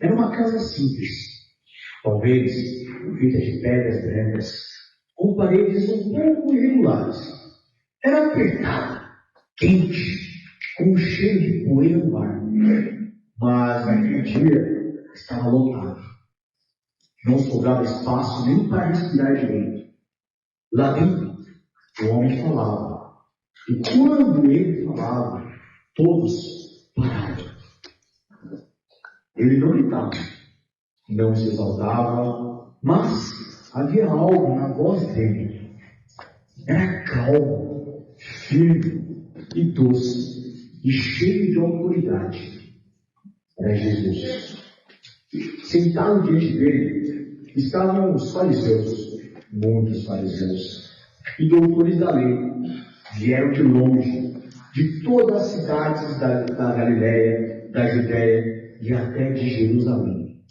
Era uma casa simples, talvez feita de pedras brancas, com paredes um pouco irregulares. Era apertada, quente, com um cheiro de poeira no ar. Mas naquele dia estava lotado. Não sobrava espaço nem para respirar direito. Lá dentro, o homem falava. E quando ele falava, todos pararam. Ele não gritava, não se exaltava, mas havia algo na voz dele. Era calmo, firme e doce, e cheio de autoridade. Era Jesus. Sentado diante dele estavam os fariseus, muitos fariseus, e doutores da lei. Vieram de longe, de todas as cidades da Galiléia, da Judéia e até de Jerusalém.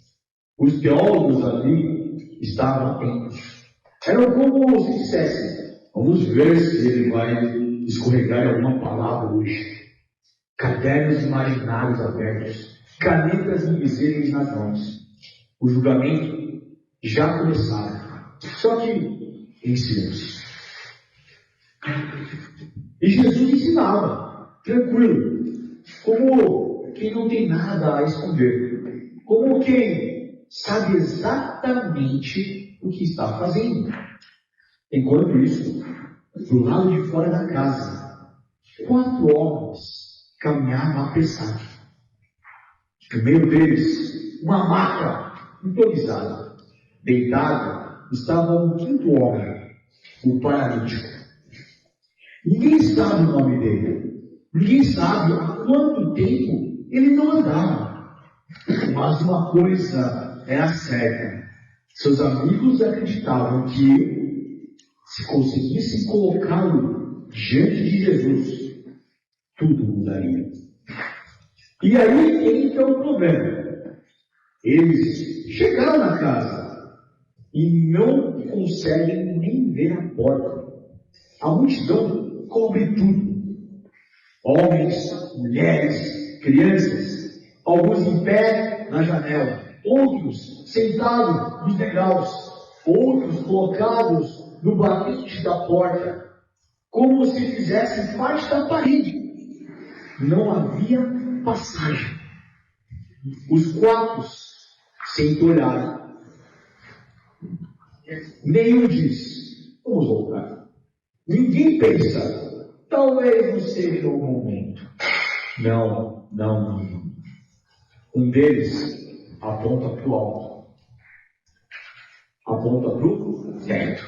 Os teólogos ali estavam atentos. Eram como se dissessem: vamos ver se ele vai escorregar alguma palavra hoje. Cadernos imaginários abertos, canetas invisíveis nas mãos. O julgamento já começava, só que em silêncio. E Jesus ensinava, tranquilo, como quem não tem nada a esconder, como quem sabe exatamente o que está fazendo. Enquanto isso, do lado de fora da casa, 4 homens caminhavam apressados. No meio deles, uma maca improvisada. Deitado estava um 5º homem, o paralítico. Ninguém sabe o nome dele. Ninguém sabe há quanto tempo ele não andava. Mas uma coisa era certa. Seus amigos acreditavam que, se conseguissem colocá-lo diante de Jesus, tudo mudaria. E aí entra o problema. Eles chegaram na casa e não conseguem nem ver a porta. A multidão cobre tudo. Homens, mulheres, crianças, alguns em pé na janela, outros sentados nos degraus, outros colocados no batente da porta, como se fizessem parte da parede. Não havia passagem. Os 4 sempre olharam. Nenhum diz: vamos voltar. Ninguém pensa: talvez não seja o momento. Não. Um deles aponta para o alto. Aponta para o teto.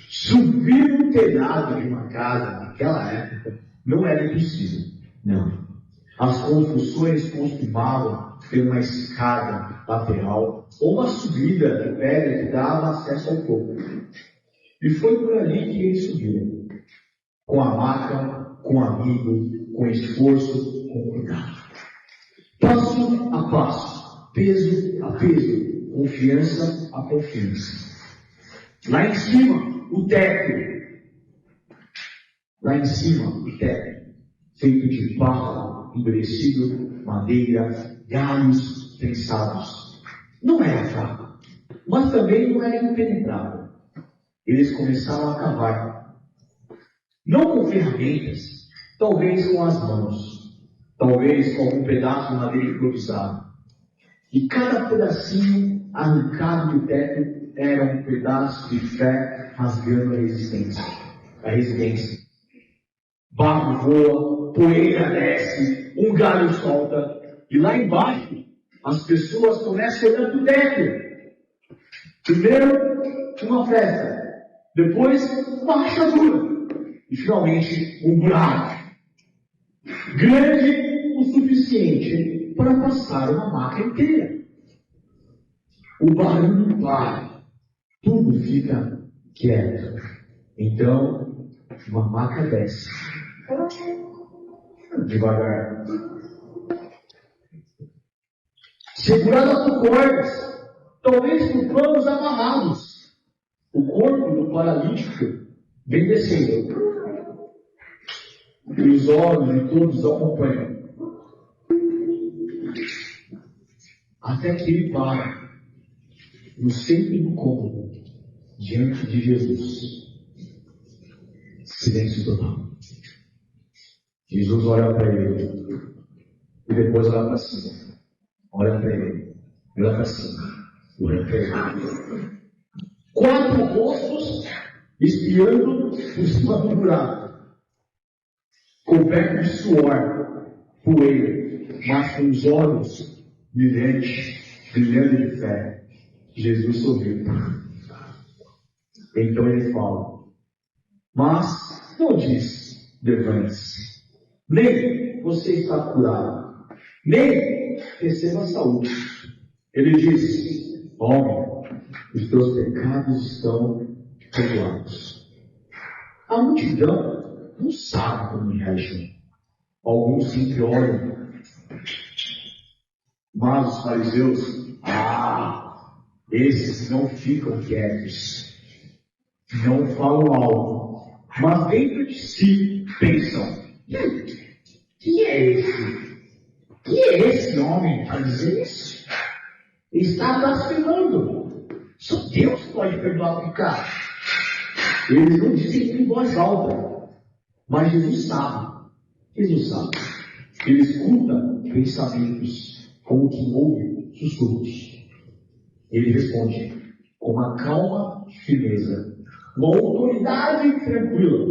Subir no telhado de uma casa naquela época não era impossível. Não. As construções costumavam ter uma escada lateral ou uma subida de pedra que dava acesso ao topo. E foi por ali que eles subiram. Com a maca, com amigo, com esforço, com cuidado. Passo a passo, peso a peso, confiança a confiança. Lá em cima, o teto. Feito de barro, endurecido, madeira, galhos prensados. Não era fraco, mas também não era impenetrável. Eles começaram a cavar. Não com ferramentas, talvez com as mãos, talvez com algum pedaço de madeira improvisado. E cada pedacinho arrancado do teto era um pedaço de fé rasgando a residência. Barro voa, poeira desce, um galho solta, e lá embaixo as pessoas começam a olhar para o teto. Primeiro, uma festa, depois, uma rachadura, e finalmente, um buraco. Grande o suficiente para passar uma maca inteira. O barulho não para, tudo fica quieto. Então, uma maca desce. Devagar. Segurada por cordas, talvez por panos amarrados. O corpo do paralítico vem descendo. E os olhos de todos acompanham. até que ele para no centro do cômodo, diante de Jesus. Silêncio total. Jesus olha para ele e depois olha para cima. Olha para ele, olha para cima, olha para ele. 4 rostos espiando por cima do buraco, coberto de suor, poeira, mas com os olhos brilhantes, brilhando de fé. Jesus sorriu. Então ele fala, mas não diz, levante-se, nem você está curado, nem receba saúde. Ele diz, homem, os teus pecados estão perdoados. A multidão não sabe como reagir. Alguns sempre olham, mas os fariseus, esses não ficam quietos, não falam algo, mas dentro de si pensam, quem é esse? Quem é esse homem para dizer isso? Ele está blasfemando. Só Deus pode perdoar o pecado. Eles não dizem em voz alta, mas Jesus sabe. Jesus sabe. Ele escuta pensamentos como quem ouve sussurros. Ele responde com uma calma firmeza, uma autoridade tranquila.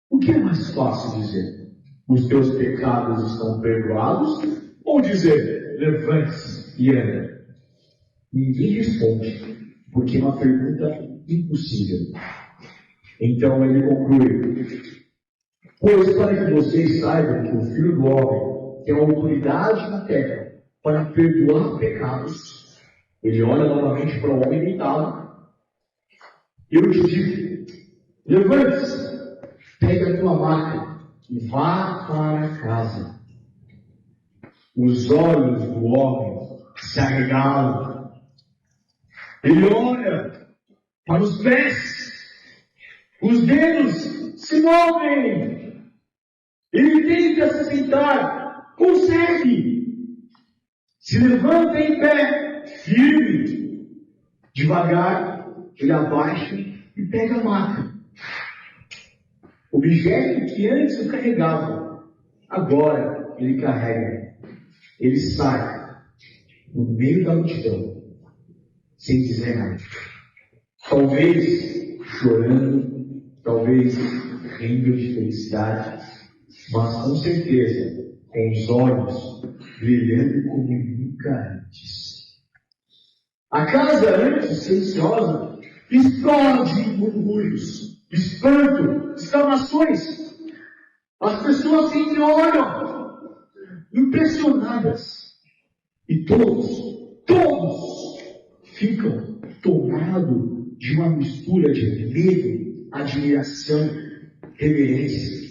O que é mais fácil dizer? Os teus pecados estão perdoados? Ou dizer, levante-se e anda? Ninguém responde, porque é uma pergunta impossível. Então ele conclui, pois para que vocês saibam que o Filho do Homem tem autoridade na terra para perdoar pecados, ele olha novamente para o homem deitado. Eu te digo, levante-se, pega a tua maca e vá para casa. Os olhos do homem se arregalam. Ele olha para os pés, os dedos se movem. Ele tenta se sentar, consegue. Se levanta em pé, firme. Devagar, ele abaixa e pega a maca. Objeto que antes o carregava, agora ele carrega. Ele sai no meio da multidão, sem dizer nada. Talvez chorando, talvez rindo de felicidade, mas com certeza com os olhos brilhando como nunca antes. A casa antes silenciosa explode em murmúrios, espanto, exclamações. As pessoas sempre olham, impressionadas, e todos ficam tomados de uma mistura de medo, admiração, reverência.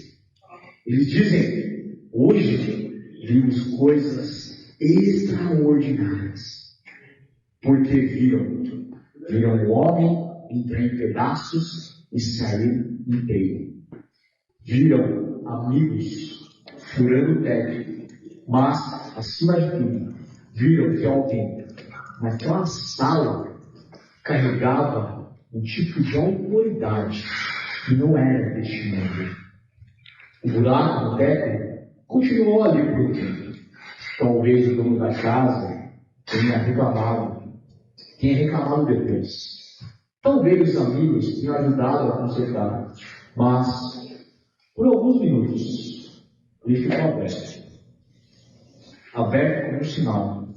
Eles dizem, hoje vimos coisas extraordinárias, porque viram um homem entrar em pedaços e sair inteiro. Viram amigos furando o teto, mas, acima de tudo, viram que alguém naquela sala carregava um tipo de autoridade que não era deste mundo. O buraco no teto continuou ali por um tempo. Talvez o dono da casa tenha reclamado depois. Talvez os amigos tenham ajudado a consertar, mas por alguns minutos ele ficou aberto como um sinal,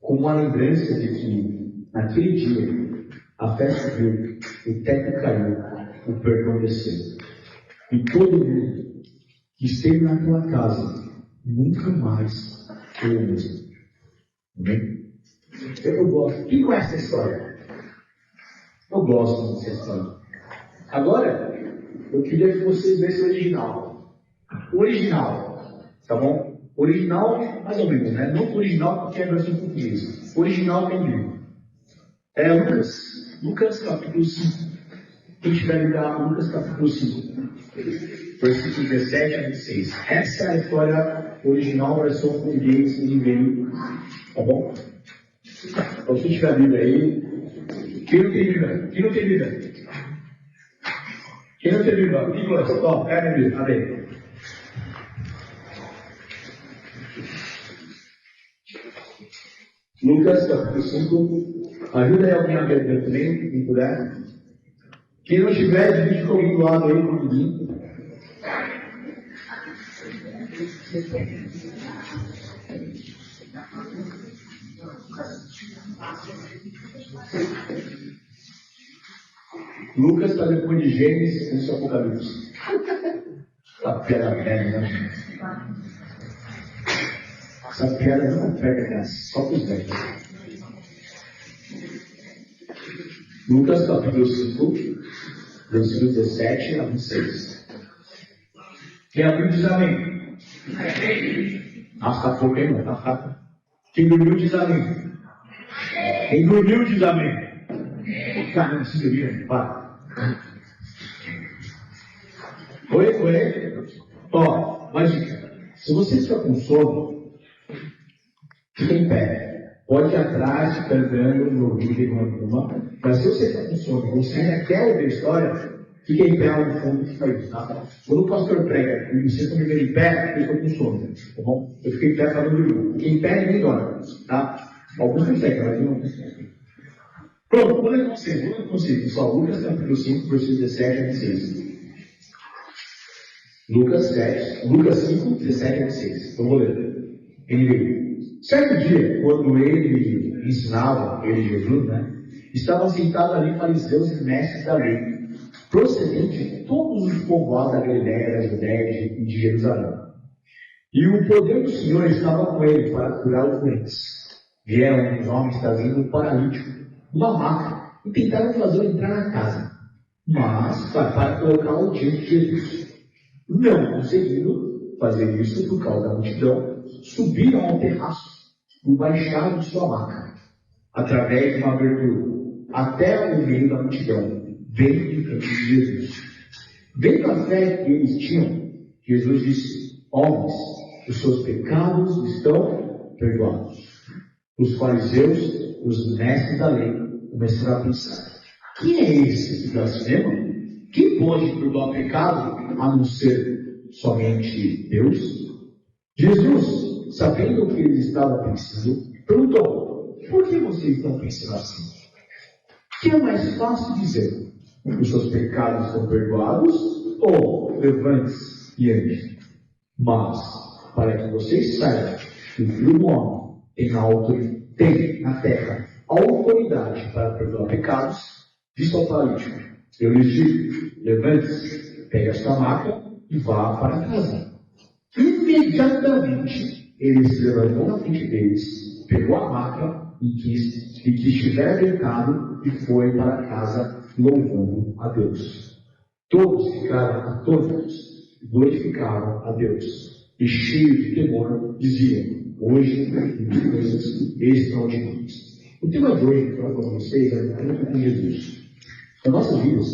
como uma lembrança de que naquele dia a fé subiu, o teto caiu, o perdão desceu, e todo mundo que esteve naquela casa nunca mais foi o mesmo. Amém? Eu gosto. Quem conhece essa história? Eu gosto dessa história. Agora, eu queria que vocês vissem o original. O original, tá bom? Original, mais ou menos, né? Não original porque é a versão portuguesa. Original tem livro. É Lucas capítulo 5. Quem estiver ligado, Lucas capítulo 5. Versículo 17 a 26. Essa é a história original, versão portuguesa que veio. Tá bom? Então, se tiver Bíblia aí, quem não tem Bíblia? Quem não tem Bíblia? Quem não tem Bíblia? Nicolas, ó, pega a Bíblia, abre aí. Lucas, capítulo 5. Ajuda aí alguém a ver também, quem puder. Quem não tiver, divide comigo do lado aí, comigo. Lucas está depois de Gênesis e Apocalipse. Essa piada velha, né? Essa piada não pega, né? Só para os velhos. Lucas capítulo 5, versículo 17 a 26. Quem abriu diz amém. Nossa, tá pouco aí, não, tá fraco. Quem dormiu diz amém. Quem dormiu diz amém. Caramba, se dormiu, para. Oi. Ó, mas se você ficar com sono, fica em pé. Pode ir atrás, fica andando, no ouvido, alguma. Mas se você ficar com sono, você ainda quer ouvir a história, fica em pé lá no fundo e fica aí, tá? Quando o pastor prega e você está me vendo em pé, eu estou com sono, tá bom? Eu fiquei em pé para não dormir. Fiquei em pé e ninguém dorme, tá? Alguns conseguem, mas não conseguem. Pronto, vou ler com vocês, pessoal. Lucas capítulo 5, versículos 17 a 26. Lucas 5, 17 a 26. Eu vou ler. Ele veio. Certo dia, quando ele ensinava, Jesus, né? Estavam sentados ali fariseus e mestres da lei, procedentes de todos os povoados da Galiléia, da Judéia e de Jerusalém. E o poder do Senhor estava com ele para curar os doentes. Vieram os homens trazendo um paralítico, uma maca, e tentaram fazê-lo entrar na casa, mas para colocá-lo diante de Jesus. Não conseguindo fazer isso por causa da multidão, subiram ao terraço e baixaram de sua maca, através de uma abertura, até o meio da multidão, vendo em frente de Jesus. Vendo a fé que eles tinham, Jesus disse: homens, os seus pecados estão perdoados. Os fariseus, os mestres da lei, começaram a pensar: quem é esse que blasfema? Quem pode perdoar pecado a não ser somente Deus? Jesus, sabendo o que eles estavam pensando, perguntou: por que vocês estão pensando assim? O que é mais fácil dizer? Os seus pecados estão perdoados? Ou levante-se e ande? Mas, para que vocês saibam que o Filho do Homem tem na terra autoridade para perdoar pecados, disse ao paralítico: eu lhes digo, levante-se, pegue a sua maca e vá para casa. Imediatamente ele se levantou na frente deles, pegou a maca e que estiver deitado e foi para casa louvando a Deus. Todos ficaram atônitos e glorificavam a Deus, e cheios de temor diziam: hoje vimos coisas extraordinárias. O tema de hoje que eu falo com vocês é o encontro com Jesus. Nas nossas vidas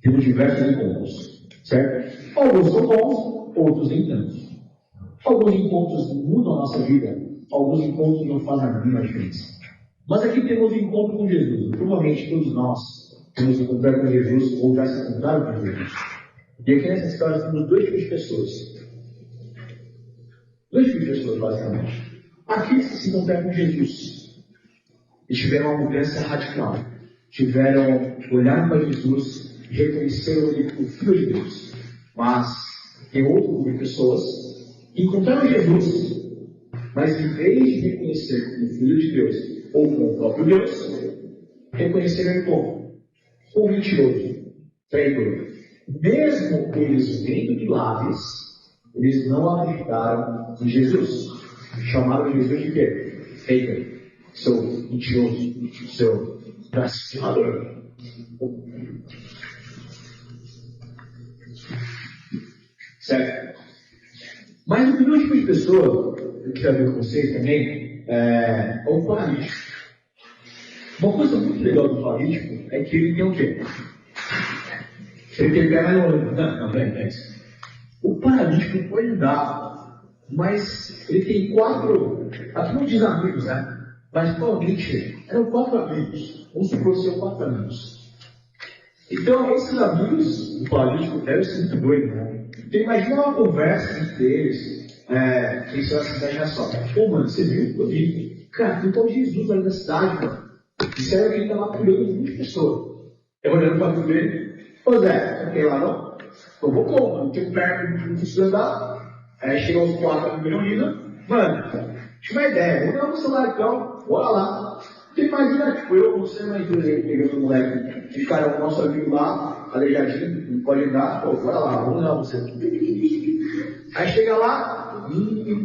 temos diversos encontros, certo? Alguns são bons, outros nem tanto. Alguns encontros mudam a nossa vida, alguns encontros não fazem a mínima diferença. Mas aqui temos um encontro com Jesus. Provavelmente todos nós temos encontrar com Jesus ou já se encontraram com Jesus. E aqui nessa história temos dois tipos de pessoas. Dois tipos de pessoas, basicamente. Aqueles que se encontraram com Jesus e tiveram uma mudança radical. Olharam para Jesus e reconheceram ele como Filho de Deus. Mas tem outro grupo de pessoas que encontraram Jesus, mas em vez de reconhecer como Filho de Deus ou como o próprio Deus, reconheceram ele como mentiroso, traidor. Mesmo eles vendo milagres, eles não acreditaram em Jesus. Chamaram Jesus de quê? Faker, seu mentiroso, seu blasfemador. Certo? Mas o primeiro tipo de pessoa que eu queria ver com vocês também é o paralítico. Uma coisa muito legal do paralítico é que ele tem o quê? Ele tem pé mais longe. Não é isso. O paralítico pode andar, mas ele tem 4. Aqui não diz amigos, né? Mas provavelmente eram 4 amigos. Vamos supor que são 4 amigos. Então, esses amigos, o paralítico deve ser muito doido, né? Então, imagina uma conversa entre eles, quem são essa cidade já só. Pô, mano, você viu? Eu vi. Cara, tem um tal de Jesus ali na cidade, mano. Disseram que ele estava curando muitas pessoas. Eu olhando para tudo dele, pois é, não tem lá não? Eu vou como, mano? Tem perto, não precisa andar. Aí chegou os 4 amigos reunidos, mano, tinha uma ideia, vamos dar um celular então, bora lá. Você imagina, tipo, eu, você, mais dois aí, pegando o moleque, ficaram o nosso amigo lá, aleijadinho, não pode andar, pô, bora lá, vamos lá você. Aí chega lá,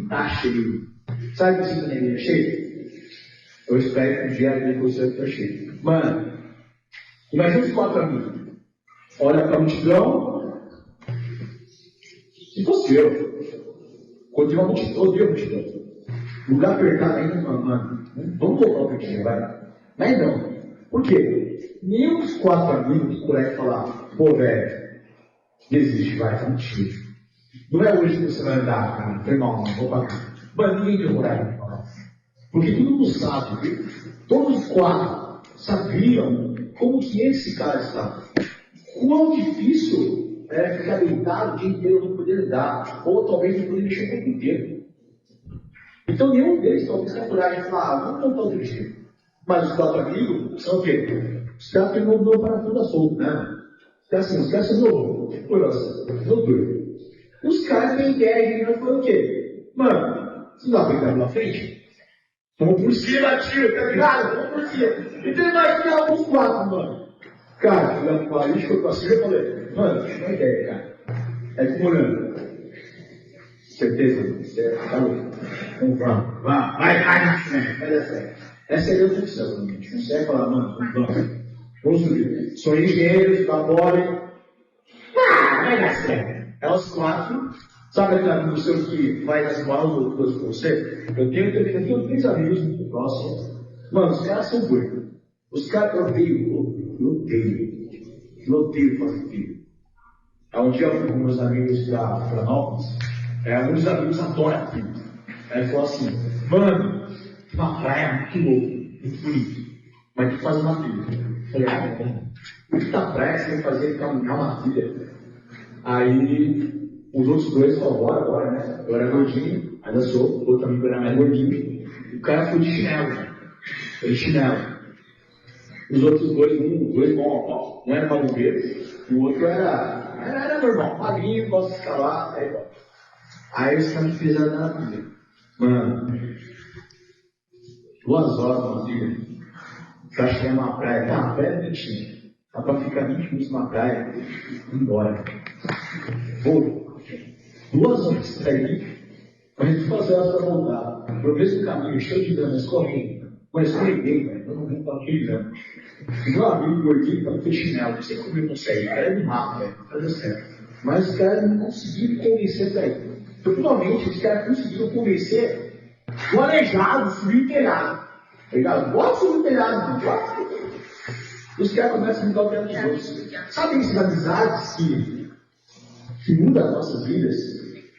tá cheio. Sabe o que isso é cheio? Eu espero que o dia dele você está cheio. Mano, imagina os 4 amigos. Olha para a multidão. Se fosse eu, continua a multidão, odeio a multidão. Lugar apertado ainda, mano. Vamos voltar o pequeno, vai. Mas não. Por quê? Nenhum dos 4 amigos por aí falar, pô, velho, desiste, vai, tá muito cheio. Não é hoje que você vai andar, cara. Foi mal, não vou pagar. Mano, ninguém tem coragem de falar. Porque todo mundo sabe, viu? Todos os 4 sabiam como que esse cara estava. Quão difícil era ficar deitado o dia inteiro não poder andar, ou talvez não poder mexer o tempo inteiro. Então nenhum deles talvez tenha coragem de falar, vamos contar outro dia. Mas os 4 amigos são o quê? Os caras que não dão para tudo solto, né? Os caras são meu doido. Os caras têm ideia de falar o quê? Mano, você não vai brincar pela frente? Vamos por cima, tio, tá ligado? Vamos por cima. Então imagina alguns 4, mano. Cara, eu olhando para isso, eu passei e falei, mano, tinha uma ideia, cara. É como olhando. Certeza? Certo, tá louco. Vamos, vai na frente, vai dar certo. Essa é a minha função, a gente consegue falar, mano, vamos subir. Sou engenheiro, elabore. Vai dar certo. É os 4. Sabe aquele amigo seu que vai nas mãos ou coisas com você? Eu tenho 3 amigos muito próximos. Mano, os caras são doidos. Os caras, eu odeio fazer filho. Um dia eu fui com meus amigos da Florianópolis, alguns amigos adoram filho. Aí ele falou assim, mano, tem uma praia muito louca, muito bonita, mas tem que fazer uma trilha. Eu falei, muita praia você tem que fazer caminhar uma trilha. Aí os outros 2 falaram, bora, né? Eu era gordinho, ainda sou, o outro amigo era mais gordinho. O cara foi de chinelo. Os outros 2 bom, um era malumbeiro, e o outro era normal, magrinho, gosta de escalar, aí bom. Aí os caras me fizeram na trilha. Mano, 2 horas numa trilha, pra chegar numa praia, tá, a praia é bonitinha. Dá pra ficar 20 minutos na praia e ir embora. Pô, 2 horas pra ir, pra gente fazer horas pra voltar. Pro mesmo caminho, cheio de grama, escorrendo. Mas escorreguei, velho, eu não vou pra aquele grama. Meu amigo gordinho tá com chinelo, não sei como ele consegue, cara é do mato, velho, fazer certo. Mas os caras não conseguiram convencer, velho. Totalmente, os caras conseguiram convencer o aleijado, subir o telhado. Tá ligado? Bota subir o telhado, mano. Bota. Os caras começam a mudar o tempo dos outros. Sabe essas amizades que mudam as nossas vidas?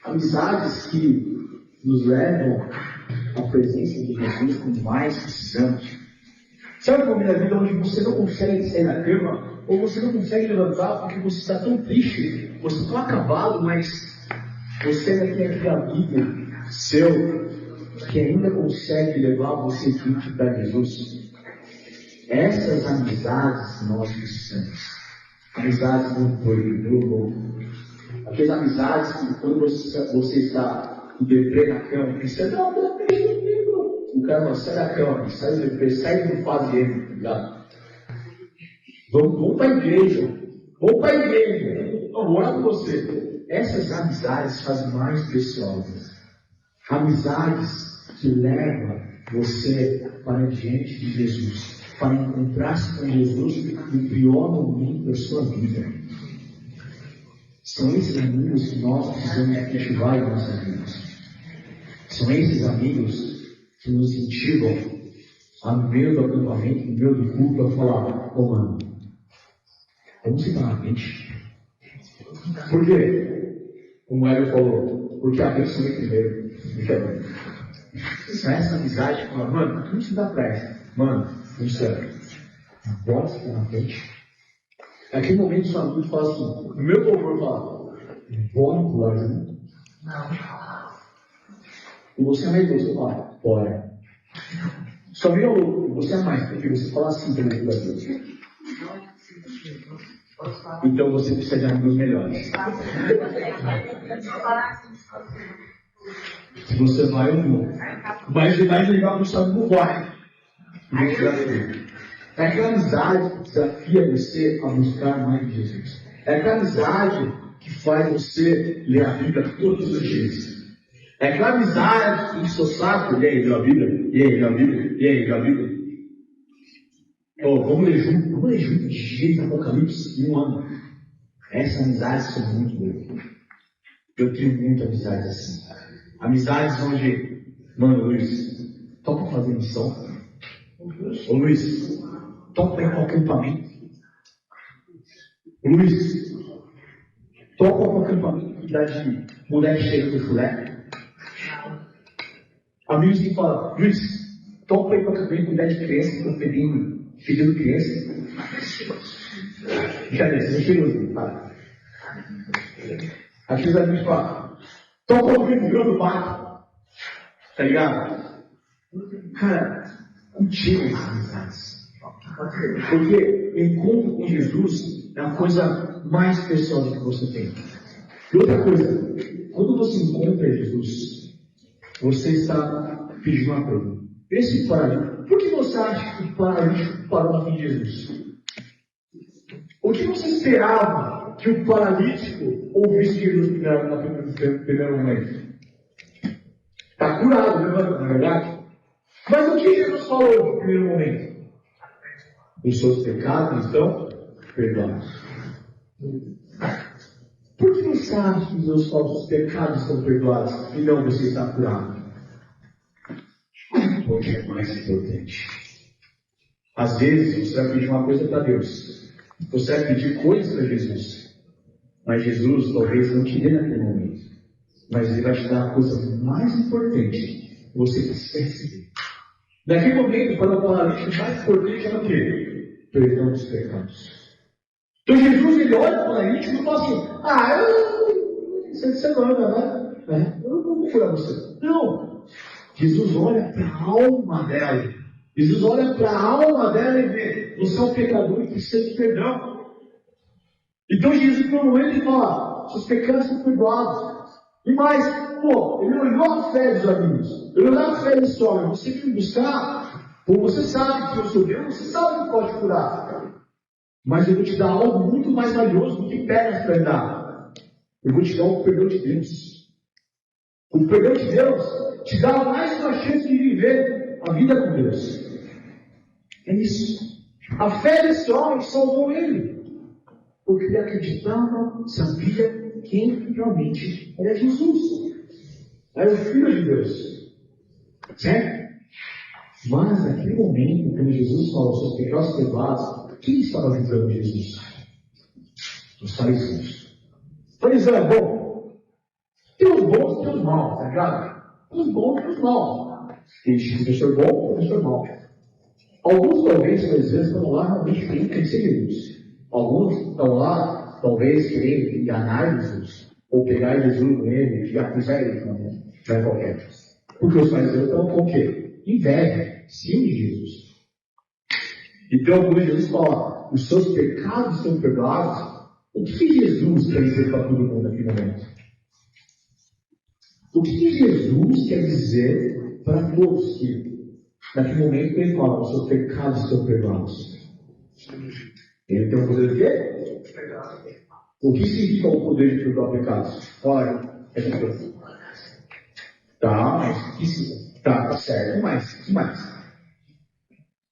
Amizades que nos levam à presença de Jesus quando mais precisamos. Sabe como é a vida onde você não consegue sair da cama, ou você não consegue levantar porque você está tão triste, você está acabado, mas você ainda tem aquele amigo seu que ainda consegue levar você junto para Jesus? Essas amizades nós precisamos. Amizades não doido. Aquelas amizades que quando você está em deprê na cama, pensando, não, o cara não sai da cama, sai do deprê, sai do fazer, tá ligado? Vamos para a igreja. Vamos para a igreja. Vou orar com você. Essas amizades fazem mais preciosas. Amizades que levam você para diante de Jesus, para encontrar-se com Jesus no pior momento da sua vida. São esses amigos que nós precisamos cultivar em nossas vidas. São esses amigos que nos incentivam no meio do acampamento, no meio do culto, a falar, mano, vamos seguir na frente. Por quê? Como o Hélio falou, porque a bênção vem primeiro. Pensa essa amizade que fala, mano, não se dá pra essa. Mano, não serve. Bota você na frente. Naquele momento, o seu amigo fala assim, no meu favor, fala, bora pular junto. E você é mais doce, você fala, bora. Só vira louco, você é mais, porque você fala assim pelo Deus. Então você precisa de amigos melhores. Se você vai ou não. Mas mais legal que o seu amigo vai. É aquela amizade que desafia você a buscar mais de Jesus. É aquela amizade que faz você ler a Bíblia todos os dias. É aquela amizade que enche o saco. E aí, leu a Bíblia? E aí, leu a Bíblia? E aí, leu a Bíblia? Oh, vamos ler junto de Gênesis, Apocalipse em um ano. Essa amizade são muito boas. Eu tenho muita amizade assim. Amizades onde, mano, Luiz, topa fazer missão. Ô Luiz, topa ir para o acampamento. Luiz, topa para o acampamento que dá de mulher cheia do filé. Amigos que falam, Luiz, topa ir para o acampamento que dá de criança que estão pedindo criança. Já disse, mentiroso, fala. Aqueles amigos falam, topa o acampamento do mato. Tá ligado? Cara, cultiva essas amizades. Porque o encontro com Jesus é a coisa mais especial que você tem. E outra coisa, quando você encontra Jesus, você está pedindo uma coisa. Esse paralítico, por que você acha que o paralítico parou na fim de Jesus? O que você esperava que o paralítico ouvisse Jesus no primeiro momento? Está curado, não é verdade? Mas o que Jesus falou no primeiro momento? Os seus pecados estão perdoados. Por que você acha que os seus pecados estão perdoados e não você está curado? Porque é mais importante. Às vezes você vai pedir uma coisa para Deus. Você vai pedir coisas para Jesus. Mas Jesus talvez não te dê naquele momento. Mas Ele vai te dar a coisa mais importante que você precisa receber. Naquele momento, para o paralítico, mais importante é o quê? Perdão dos pecados. Então Jesus, ele olha para o paralítico e fala assim, você não anda, né? Eu não vou curar você. Não. Jesus olha para a alma dela. Jesus olha para a alma dela e vê, você é um pecador e precisa de perdão. Então Jesus, no momento, ele fala, seus pecados são perdoados. E mais, ele olhou a fé dos amigos. Ele olhou a fé desse homem. Você tem que buscar, você sabe que eu sou Deus, você sabe que pode curar. Mas eu vou te dar algo muito mais valioso do que pedras para dar. Eu vou te dar o perdão de Deus. O perdão de Deus te dá mais uma chance de viver a vida com Deus. É isso. A fé desse homem salvou ele. Porque ele acreditava, sabia quem realmente era Jesus. Era o Filho de Deus. Certo? Mas naquele momento, quando Jesus falou seus pecados perdoados, quem estava julgando Jesus? Os fariseus. Fariseu é bom? Tem os bons e tem os maus, tá ligado? Os bons e os maus. Tem professor bom e professor mau. Alguns talvez fariseus estão lá realmente querendo conhecer Jesus. Alguns estão lá, talvez, querendo enganar Jesus, ou pegar Jesus com ele e acusar ele, não é qualquer. Porque os fariseus estão com o quê? Inveja, ciúme de Jesus. Então, quando Jesus fala, os seus pecados são perdoados, o que Jesus quer dizer para todo mundo naquele momento? O que Jesus quer dizer para todos que, naquele momento, ele fala, os seus pecados são perdoados? Ele tem o poder de quê? O que significa o poder de perdoar pecados? Olha, essa coisa. Tá, mas que significa? Tá certo, mas que mais?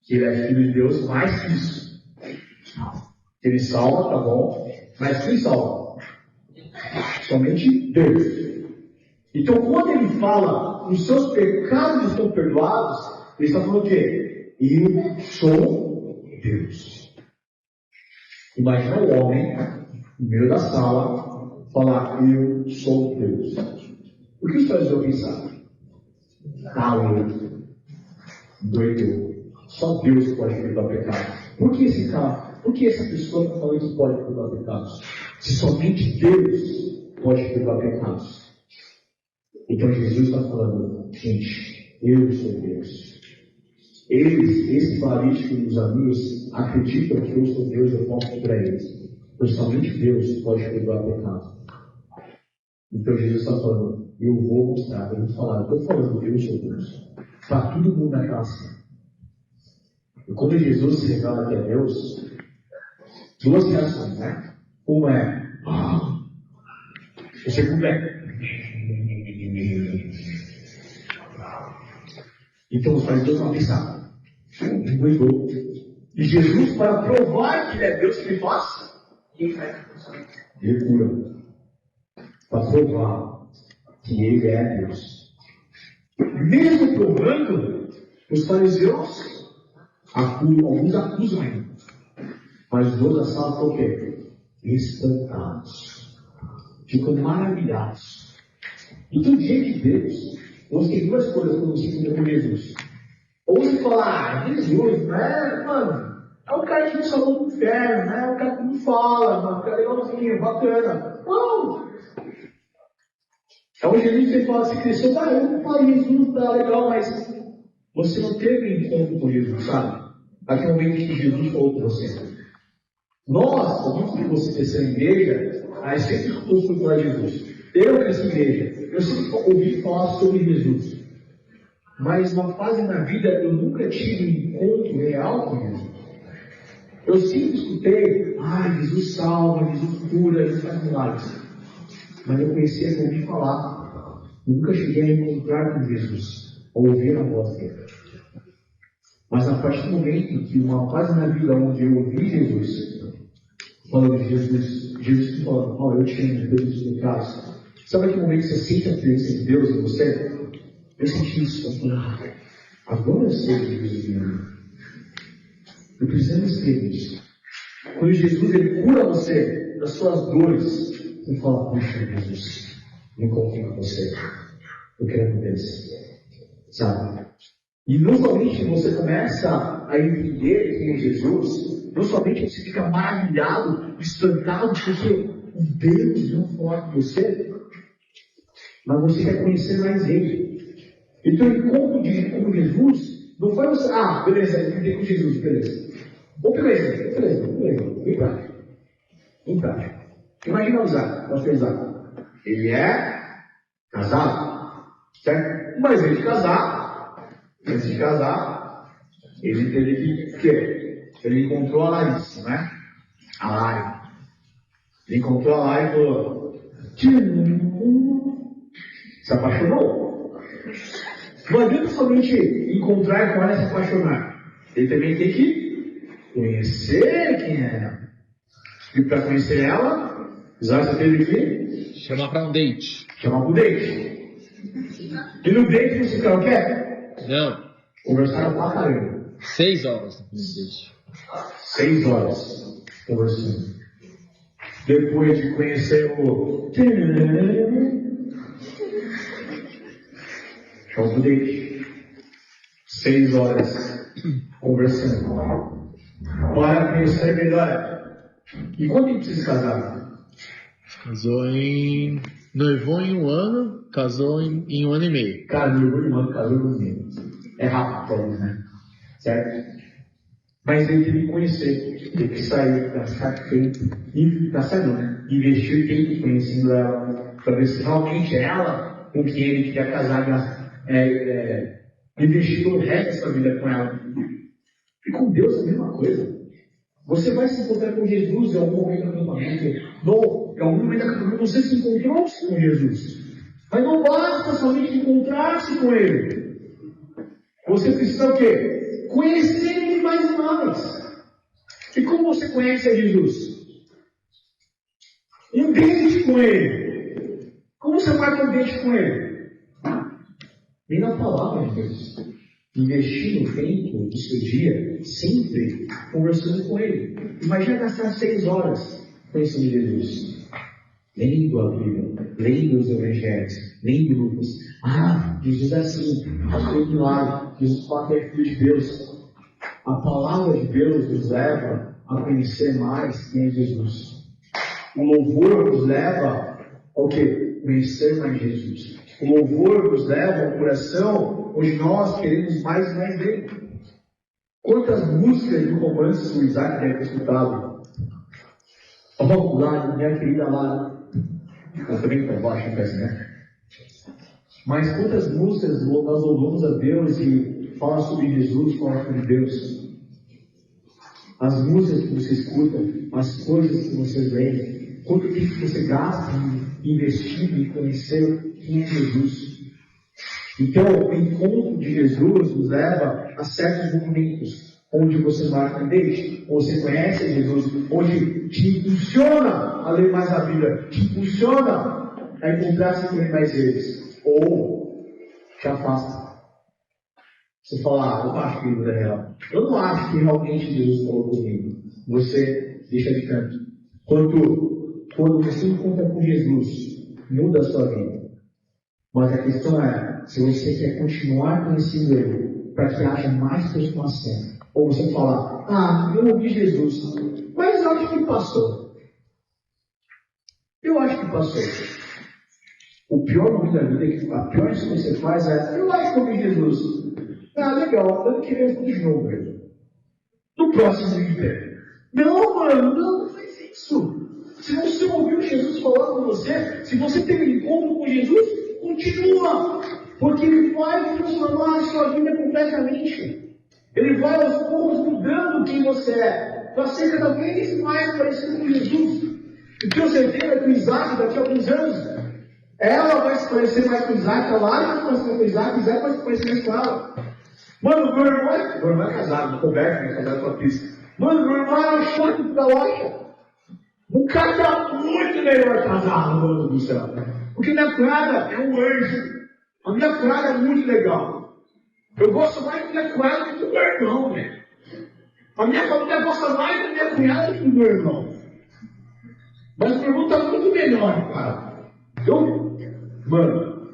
Que ele é filho de Deus, mais que isso. Ele salva, tá bom, mas quem salva? Somente Deus. Então, quando ele fala, os seus pecados estão perdoados, ele está falando o quê? Eu sou Deus. Imagina o homem, no meio da sala, falar, eu sou Deus. O que os fariseus pensaram? Tal doido. Só Deus pode perdoar pecados. Por que essa pessoa está falando que pode perdoar pecados? Se somente Deus pode perdoar pecados. Então Jesus está falando, gente, eu sou Deus. Esse paralítico e os amigos acreditam que eu sou Deus, eu posso para eles. Pois somente Deus pode perdoar pecados. Então Jesus está falando, eu vou mostrar, eu vou falar, estou falando, eu sou Deus. Para todo mundo naquela cena. E quando Jesus se revela que é Deus, duas reações, né? Uma é, o segundo é, então os fariseus vão pensar, doidou. E Jesus, para provar que ele é Deus, que ele faz? Ele cura. Para provar que ele é Deus. Mesmo provando, os fariseus alguns acusam ainda. Mas os outros estavam o quê? Espantados. Ficam maravilhados. Então, diante de Deus, você tem duas coisas quando você fica com Jesus. Ou você fala, Jesus, né, mano? É o cara que me salvou do inferno, né? É o cara que me fala, mano. O cara é legalzinho, bacana. Não! É o Jesus que você fala, você cresceu, eu não falo Jesus, tá legal, mas você não teve encontro com Jesus, sabe? Naquele momento que Jesus falou com você. Nós, muito que você cresceu em igreja, aí sempre escutou procurar Jesus. Eu cresci em igreja, eu sempre ouvi falar sobre Jesus. Mas uma fase na vida eu nunca tive um encontro real com Jesus. Eu sempre escutei, Jesus salva, Jesus cura, Jesus faz milagres. Mas eu conhecia, ouvi falar. Nunca cheguei a encontrar com Jesus, ou ouvir a voz dele. Mas a partir do momento que uma fase na vida onde eu ouvi Jesus, falando de Jesus falando, eu te amo de Deus dos pecados. Sabe aquele momento que você sente a presença de Deus em você? Eu senti isso. Eu falei, agora eu sei que Jesus me ama. Eu preciso ter isso. Quando Jesus ele cura você das suas dores, você fala, puxa Jesus, me confio com você. Eu quero acontecer. Sabe? E não somente você começa a entender quem é Jesus, não somente você fica maravilhado, espantado, porque Deus não falar com você, mas você quer conhecer mais Ele. Então, o encontro com Jesus não foi você, beleza, eu entendi com Jesus, beleza. Beleza, bem prático. Imagina o Isaac, pastor Isaac. Ele é casado, certo? Mas antes de casar, ele teve que, o quê? Ele encontrou a Larissa, né? A Lari. Ele encontrou a Lari e falou, se apaixonou. Não adianta somente encontrar com ela e se apaixonar. Ele também tem que conhecer quem é ela. E para conhecer ela, Isaac teve que chamar para um date. E no date você quer o quê? Não. Conversaram pra caramba. 6 horas no date. 6 horas conversando. Depois de conhecer o show do date. 6 horas conversando. Para conhecer melhor. E quanto tempo vocês casaram? Noivou em 1 ano, casou em 1 ano e meio. Cara, noivou em 1 ano, casou em 1 ano e meio. É rápido pra eles, né? Certo? Mas ele teve que conhecer, teve que sair, gastar tempo, né? Investir tempo conhecendo ela, para ver se realmente é ela com quem ele queria casar, investir todo o resto da vida com ela. E com Deus é a mesma coisa. Você vai se encontrar com Jesus em algum momento do acampamento. Em algum momento do acampamento você se encontrou com Jesus. Mas não basta somente encontrar-se com Ele. Você precisa o quê? Conhecer Ele mais e mais. E como você conhece a Jesus? Um date com Ele. Como você vai ter um date com Ele? Nem na palavra de Deus. Investir no tempo do seu dia, sempre conversando com Ele. Imagina gastar 6 horas conhecendo Jesus. lendo a Bíblia, lendo os Evangelhos, lendo Lucas. Jesus é assim, faz milagre. Jesus fala que é filho de Deus. A palavra de Deus nos leva a conhecer mais quem é Jesus. O louvor nos leva ao quê? Conhecer mais Jesus. O louvor nos leva ao coração onde nós queremos mais e mais dele. Quantas músicas de romance o Isaac deve ter escutado? Lá, minha querida lá. Eu também estou baixo, né? Mas quantas músicas nós louvamos a Deus e falam sobre Jesus, falam sobre Deus? As músicas que você escuta, as coisas que você lê, quanto tempo você gasta investindo em conhecer quem é Jesus? Então, o encontro de Jesus nos leva a certos momentos, onde você marca um date, ou você conhece Jesus, onde te impulsiona a ler mais a Bíblia, te impulsiona a encontrar-se com ele mais vezes, ou te afasta. Você fala, eu não acho que isso é real. Eu não acho que realmente Jesus falou comigo. Você deixa de canto. Quando você encontra com Jesus, muda a sua vida. Mas a questão é, se você quer continuar conhecendo ele, para que haja mais aproximação, ou você falar, eu ouvi Jesus, mas eu acho que passou. Eu acho que passou. O pior momento da vida, a pior coisa que você faz é, eu acho que eu ouvi Jesus. Legal, eu queria de novo, velho. No próximo vídeo. Não faz isso. Se você ouviu Jesus falando com você, se você teve um encontro com Jesus, continua. Porque ele vai transformar a sua vida completamente. Ele vai aos poucos mudando quem você é, para ser cada vez mais parecido com Jesus. E tenho certeza que o Isaac, daqui a alguns anos, ela vai se parecer mais com o Isaac, a Lara vai se parecer com o Isaac, vai se parecer mais com ela. Mano, meu irmão é casado, Roberto é casado com a Cris. Mano, meu irmão é um chato da loja. O cara tá muito melhor casado, mano do céu. Porque minha cunhada é um anjo. A minha cunhada é muito legal. Eu gosto mais da minha cunhada do que do meu irmão, velho. A minha família gosta mais da minha cunhada do que do meu irmão. Mas o meu irmão tá muito melhor, cara. Mano,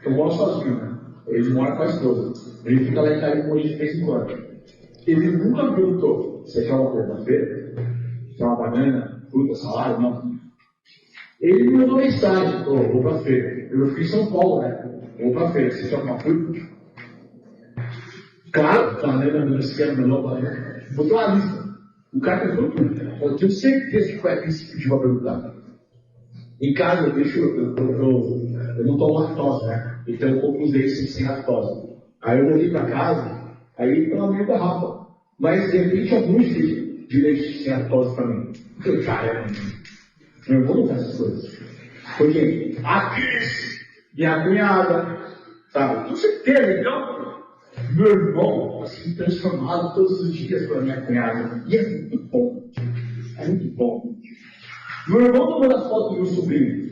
eu moro sozinho, né? Ele mora com a esposa. Ele fica lá em casa com ele de vez em quando. Ele nunca perguntou: você quer uma coisa na feira? Quer uma banana, fruta, salário? Não. Ele me mandou mensagem: vou pra feira. Eu fiquei em São Paulo, né? Vou pra feira. Você quer uma fruta? Claro, banana, você quer melhor banana? Botou uma lista. O cara perguntou tudo. Eu tenho certeza que foi aquele que pediu pra perguntar. Em casa, eu não tomo lactose, né? Então eu compro os leites sem lactose. Aí eu voltei pra casa, aí pela minha garrafa. Mas de repente alguns de leite sem lactose pra mim. Porque eu meu irmão não faz essas coisas. Porque a Cris, minha cunhada, sabe? Com certeza, então, meu irmão assim, transformado todos os dias pela minha cunhada. E é muito bom. É muito bom. Meu irmão não manda foto do meu sobrinho.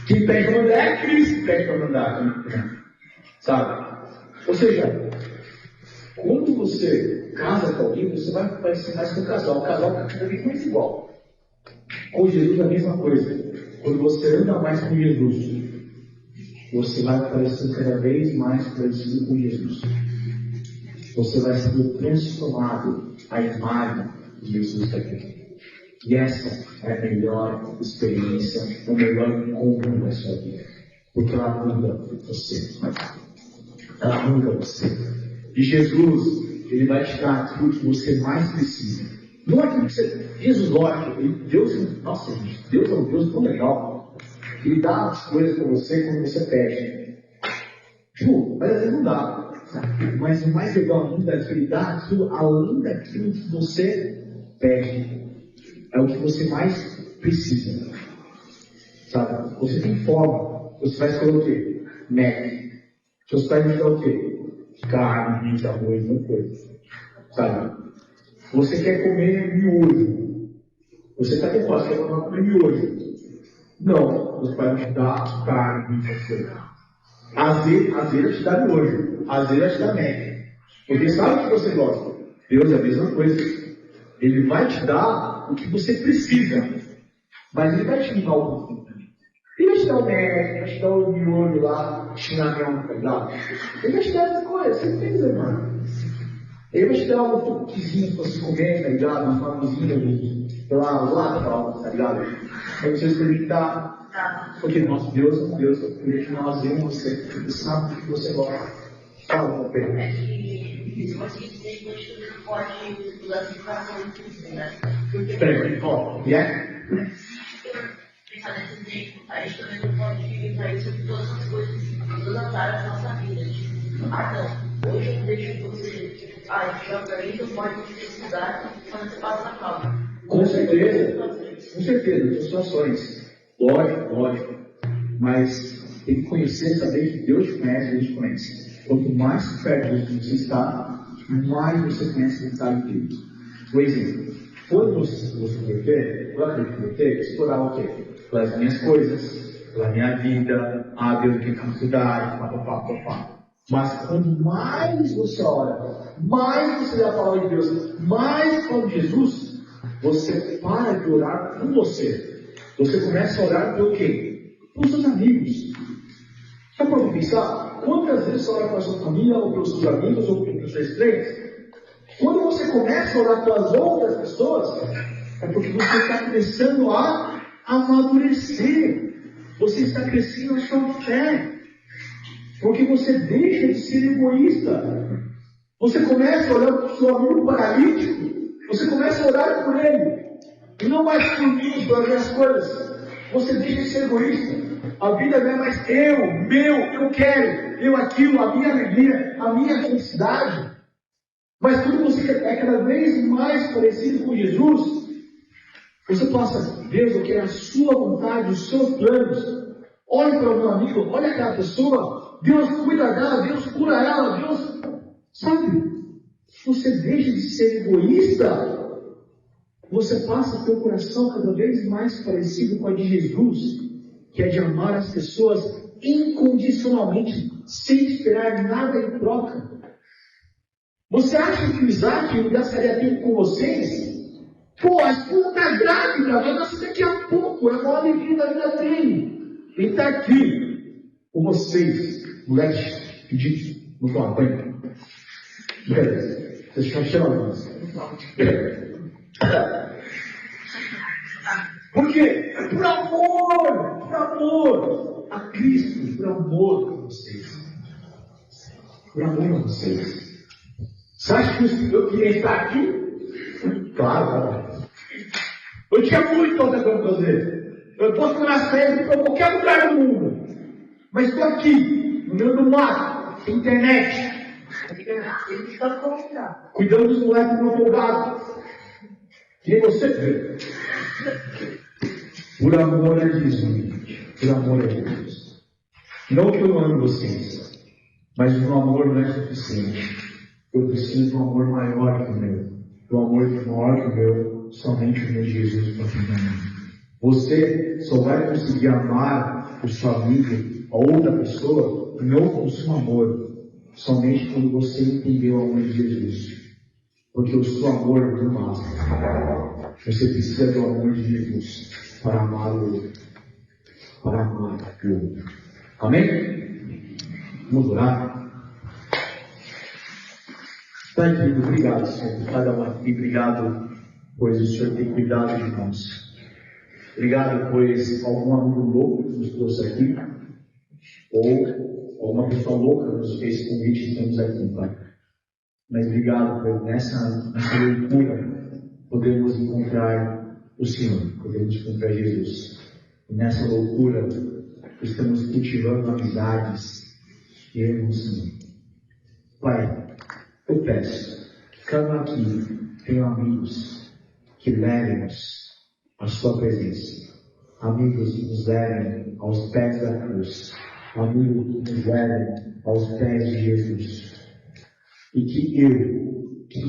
Quem pede pra mandar é a Cris que pede pra mandar. Sabe? Ou seja, quando você casa com alguém, você vai parecer mais com o casal. O casal está cada vez mais igual. Com Jesus é a mesma coisa. Quando você anda mais com Jesus, você vai parecer cada vez mais parecido com Jesus. Você vai ser transformado à imagem de Jesus daqui. E essa é a melhor experiência, o melhor encontro da sua vida. Porque ela muda você. Ela muda você. E Jesus, ele vai te dar aquilo que você mais precisa. Não é aquilo que você... Jesus, lógico, Deus, nossa, Deus é um Deus tão legal. Ele dá as coisas para você quando você pede. Mas às vezes não dá. Mas o mais legal ainda é que ele dá aquilo além daquilo que você pede. É o que você mais precisa. Sabe? Você tem fome. Você vai escolher o quê? Mac. Seus pais vão te dar o quê? Carne, bicho, arroz, uma coisa. Sabe? Você quer comer miojo. Você está com fome, você quer comer miojo. Não. Os pais vão te dar carne, bicho, coisa. Azeite te dá miojo. Azeite te dá Mac. Porque sabe o que você gosta. Deus é a mesma coisa. Ele vai te dar o que você precisa. Mas ele vai te ligar o conforto também. Ele vai te dar o médico, vai te dar o miolho lá, chinamão, tá ligado? Ele vai te dar essa coisa, certeza, mano. Ele vai te dar um toquezinho pra você comer, tá ligado? Uma famosinha lá, tá ligado? Pra você experimentar. Porque nosso Deus é um Deus que nós vemos você, ele sabe o que você gosta. Fala, meu Pedro. Peraí, ó, e é? Pensar nesse tempo, a gente também não pode refletir sobre todas as coisas, todas as áreas da nossa vida. Não, hoje eu deixo você, já para mim, você pode estudar quando você passa na prova. Com certeza, tem situações. Lógico. Mas tem que conhecer, saber que Deus te conhece, Deus te conhece. Quanto mais perto de Deus você está, mais você conhece a vontade de Deus. Por exemplo, quando você converter, você orava o quê? Pelas minhas coisas, pela minha vida, Deus que está na cidade, papapá. Mas quanto mais você ora, mais você lê a palavra de Deus, mais fala de Jesus, você para de orar por você. Você começa a orar pelo quê? Pelos seus amigos. Já pode pensar? Quantas vezes você ora pela sua família, ou pelos seus amigos, ou pelos seus estranhos? Quando você começa a orar pelas outras pessoas, é porque você está começando a amadurecer. Você está crescendo na sua fé. Porque você deixa de ser egoísta. Você começa a orar para o seu amigo paralítico. Você começa a orar por ele. E não mais por mim, pelas minhas coisas. Você deixa de ser egoísta. A vida não é mais eu quero, eu aquilo, a minha alegria, a minha felicidade. Mas quando você é cada vez mais parecido com Jesus, você passa, Deus, eu quero a sua vontade, os seus planos. Olhe para o meu amigo, olha aquela pessoa, Deus cuida dela, Deus cura ela, Deus... Sabe? Você deixa de ser egoísta, você passa a ter o coração cada vez mais parecido com a de Jesus, que é de amar as pessoas incondicionalmente, sem esperar nada em troca. Você acha que o Isaac não gastaria tempo com vocês? Pô, a esposa está grávida, vai nascer daqui a pouco, é a maior alegria da vida dele. Ele está aqui com vocês, moleques, pedidos, não toma banho. Beleza, vocês estão chamando. Por quê? Por amor a Cristo, por amor a vocês. Por amor a vocês. Você acha que eu queria estar aqui? Claro. Eu tinha muito outra coisa para fazer. Eu posso nas férias para qualquer lugar do mundo. Mas estou aqui, no meio do mato, sem internet. Cuidando dos moleques do meu folgado. Que nem você vê. Por amor a Jesus. Por amor a Jesus. Não que eu amo vocês, mas o meu amor não é suficiente. Eu preciso de um amor maior que o meu. De um amor maior que o meu, somente o meu Jesus para mim. Você só vai conseguir amar o seu amigo, a outra pessoa, não com o seu amor, somente quando você entender o amor de Jesus. Porque o seu amor é muito massa. Você precisa do amor de Jesus para amar o outro. Para amar o outro. Amém? Vamos orar? Pai querido, obrigado, Senhor, por cada um aqui. Obrigado, pois o Senhor tem cuidado de nós. Obrigado, pois algum amigo louco nos trouxe aqui, ou alguma pessoa louca nos fez convite e estamos aqui, Pai. Mas obrigado, pois nessa loucura podemos encontrar o Senhor, podemos encontrar Jesus. E nessa loucura estamos cultivando amizades e emoção. Pai, eu peço, cada um aqui tenha amigos que levem-nos à sua presença. Amigos que nos levem aos pés da cruz. Amigos que nos levem aos pés de Jesus. E que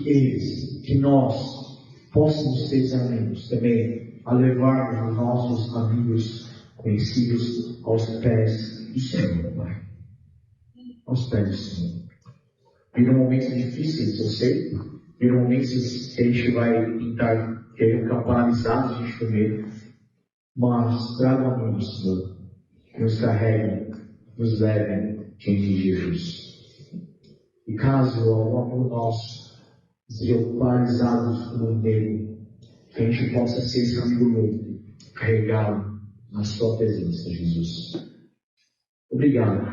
eles, que nós possamos ser amigos também a levarmos os nossos amigos conhecidos aos pés do Senhor, Pai. Aos pés do Senhor. Viram momentos difíceis, eu sei. Viram momentos que a gente vai tentar ficar paralisado, a gente com medo. mas traga amigos, Senhor, que nos carreguem, nos levem diante de Jesus. E caso algum amigo nosso seja paralisado no meio, que a gente possa ser esse amigo meu, carregá-lo na sua presença, Jesus. Obrigado,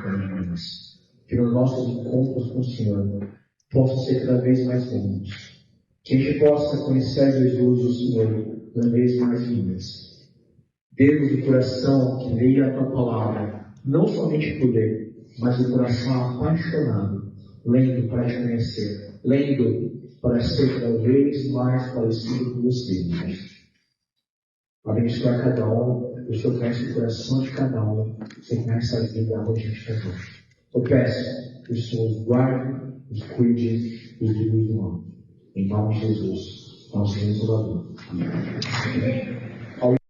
Deus, que nos nossos encontros com o Senhor possam ser cada vez mais longos. Que a gente possa conhecer Jesus, o Senhor, cada vez mais lindas. Deus do coração que leia a tua palavra, não somente por ler, mas o coração apaixonado, lendo para te conhecer, lendo para ser cada vez mais parecido com você, Jesus. Abençoar cada um, o Senhor conhece o coração de cada um, você conhece a vida hoje de cada um. Eu peço que o Senhor os guarde, os cuide e os livre do mal. Em nome de Jesus, nosso Senhor e Salvador. Amém.